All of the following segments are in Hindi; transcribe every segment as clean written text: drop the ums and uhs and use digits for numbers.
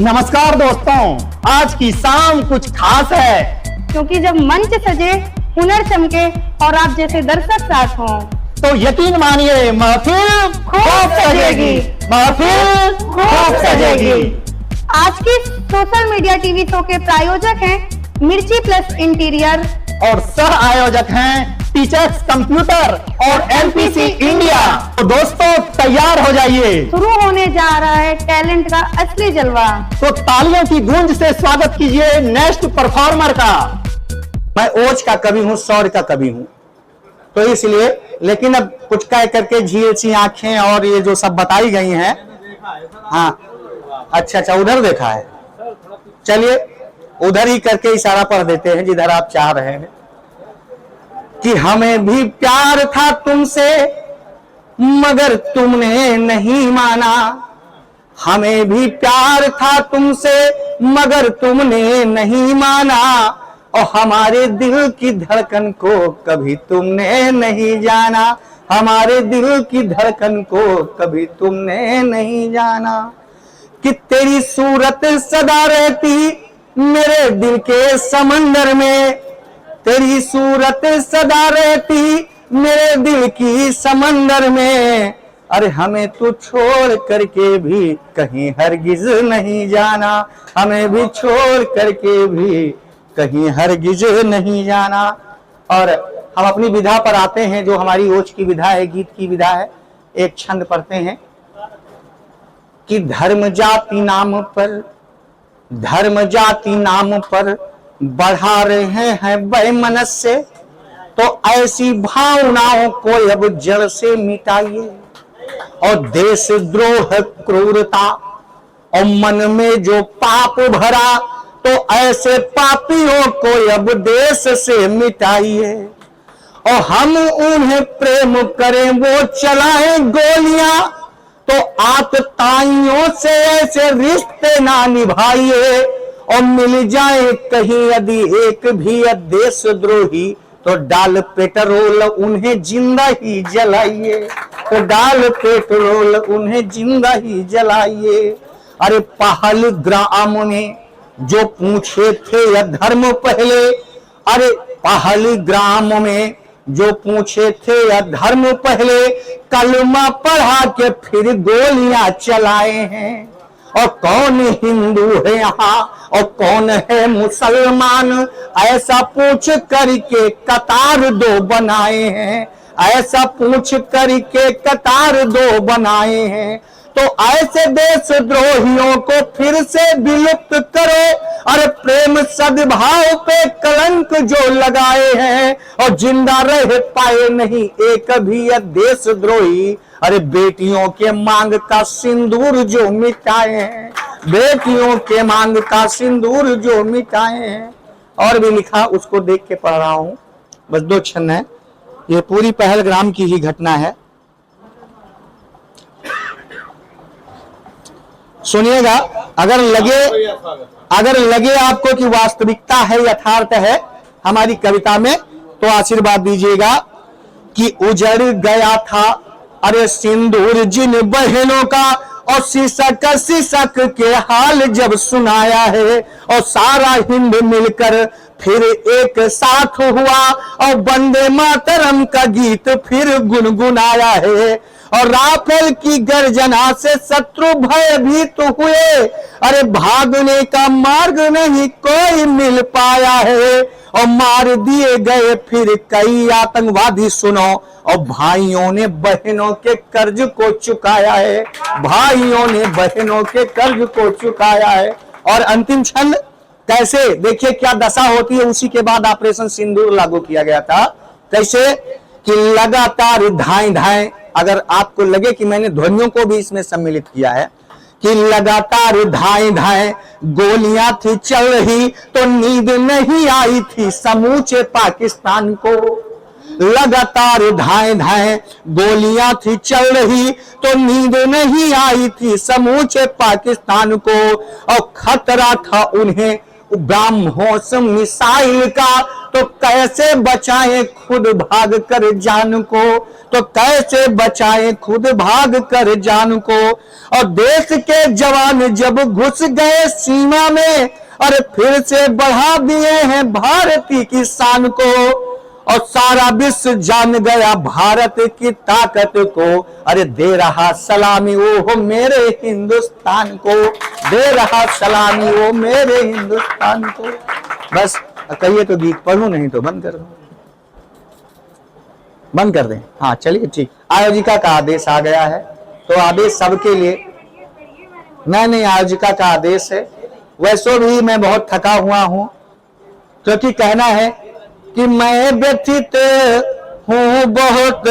नमस्कार दोस्तों, आज की शाम कुछ खास है, क्योंकि जब मंच सजे, हुनर चमके और आप जैसे दर्शक साथ हों, तो यकीन मानिए महफिल खूब सजेगी, महफिल खूब सजेगी। आज की सोशल मीडिया टीवी शो के प्रायोजक हैं मिर्ची प्लस इंटीरियर और सह आयोजक हैं टीचर्स कंप्यूटर और एमपीसी इंडिया। तो दोस्तों तैयार हो जाइए, शुरू होने जा रहा है टैलेंट का असली जलवा। तो तालियों की गूंज से स्वागत कीजिए नेक्स्ट परफॉर्मर का। मैं ओज का कवि हूँ, सौर का कवि हूँ, तो इसलिए लेकिन अब कुछ कह करके झील सी आंखें और ये जो सब बताई गई हैं। हाँ अच्छा उधर देखा है, चलिए उधर ही करके इशारा पढ़ देते हैं जिधर आप चाह रहे हैं कि हमें भी प्यार था तुमसे मगर तुमने नहीं माना, हमें भी प्यार था तुमसे मगर तुमने नहीं माना, और हमारे दिल की धड़कन को कभी तुमने नहीं जाना, हमारे दिल की धड़कन को कभी तुमने नहीं जाना। कि तेरी सूरत सदा रहती मेरे दिल के समंदर में, तेरी सूरत सदा रहती मेरे दिल की समंदर में, अरे हमें तू छोड़ करके भी कहीं हरगिज नहीं जाना, हमें भी छोड़ करके भी कहीं हरगिज नहीं जाना। और हम अपनी विधा पर आते हैं, जो हमारी ओज की विधा है, गीत की विधा है। एक छंद पढ़ते हैं कि धर्म जाति नाम पर, धर्म जाति नाम पर बढ़ा रहे हैं वैमनस्य, तो ऐसी भावनाओं को अब जड़ से मिटाइए, और देशद्रोह क्रूरता और मन में जो पाप भरा, तो ऐसे पापियों को अब देश से मिटाइए, और हम उन्हें प्रेम करें वो चलाएं गोलियां, तो आतताइयों से ऐसे रिश्ते ना निभाइए, और मिल जाए कहीं यदि एक भी देशद्रोही, तो डाल पेट्रोल उन्हें जिंदा ही जलाइए, तो डाल पेट्रोल उन्हें जिंदा ही जलाइए। अरे पहलगाम में जो पूछे थे यह धर्म पहले, अरे पहलगाम में जो पूछे थे यह धर्म पहले, कलमा पढ़ा के फिर गोलियां चलाए हैं। और कौन हिंदू है यहाँ और कौन है मुसलमान, ऐसा पूछ करके कतार दो बनाए हैं, ऐसा पूछ करके कतार दो बनाए हैं। तो ऐसे देशद्रोहियों को फिर से विलुप्त करो, अरे प्रेम सद्भाव पे कलंक जो लगाए हैं, और जिंदा रह पाए नहीं एक भी देशद्रोही, अरे बेटियों के मांग का सिंदूर जो मिटाए हैं, बेटियों के मांग का सिंदूर जो मिटाए हैं। और भी लिखा, उसको देख के पढ़ रहा हूं, बस 2 छंद है। ये पूरी पहलगाम की ही घटना है, सुनिएगा। अगर लगे आपको कि वास्तविकता है, यथार्थ है हमारी कविता में, तो आशीर्वाद दीजिएगा। कि उजड़ गया था अरे सिंदूर जिन बहनों का, और शीशक के हाल जब सुनाया है, और सारा हिंद मिलकर फिर एक साथ हुआ, और वंदे मातरम का गीत फिर गुनगुनाया है, और राफेल की गर्जना से शत्रु भयभीत हुए, अरे भागने का मार्ग नहीं कोई मिल पाया है, और मार दिए गए फिर कई आतंकवादी सुनो, और भाइयों ने बहनों के कर्ज को चुकाया है, भाइयों ने बहनों के कर्ज को चुकाया है। और अंतिम छंद कैसे, देखिए क्या दशा होती है। उसी के बाद ऑपरेशन सिंदूर लागू किया गया था। कैसे कि लगातार धाएं धाएं, अगर आपको लगे कि मैंने ध्वनियों को भी इसमें सम्मिलित किया है, कि लगातार धाएं धाएं गोलियां थी चल रही, तो नींद नहीं आई थी समूचे पाकिस्तान को, लगातार धाएं धाएं गोलियां थी चल रही, तो नींद नहीं आई थी समूचे पाकिस्तान को, और खतरा था उन्हें ब्रह्मोस मिसाइल का, तो कैसे बचाएं खुद भाग कर जान को, तो कैसे बचाएं खुद भाग कर जान को। और देश के जवान जब घुस गए सीमा में, और फिर से बढ़ा दिए हैं भारती की शान को, और सारा विश्व जान गया भारत की ताकत को। अरे दे रहा सलामी वो मेरे हिंदुस्तान को, दे रहा सलामी वो मेरे हिंदुस्तान को। बस कहिए तो गीत पढ़ूं, नहीं तो बंद कर दो, बंद कर दें। हाँ चलिए ठीक। आयोजिका का आदेश आ गया है, तो आदेश सबके लिए नहीं आयोजिका का आदेश है। वैसे भी मैं बहुत थका हुआ हूं, क्योंकि कहना है कि मैं व्यथित हूं बहुत,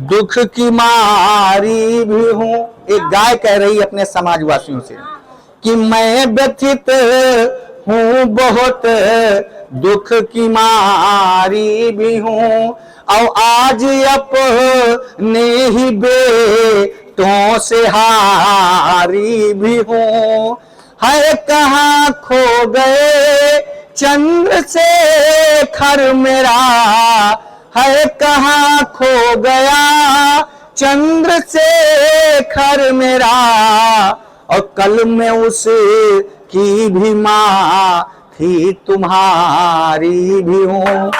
दुख की मारी भी हूं। एक गाय कह रही अपने समाजवासियों से कि मैं व्यथित हूं बहुत, दुख की मारी भी हूं, और आज अपने ही बेटों से हारी भी हूं। है कहाँ खो गए चंद्रशेखर मेरा, है कहाँ खो गया चंद्रशेखर मेरा, और कल में उसकी भी माँ थी तुम्हारी भी हूं।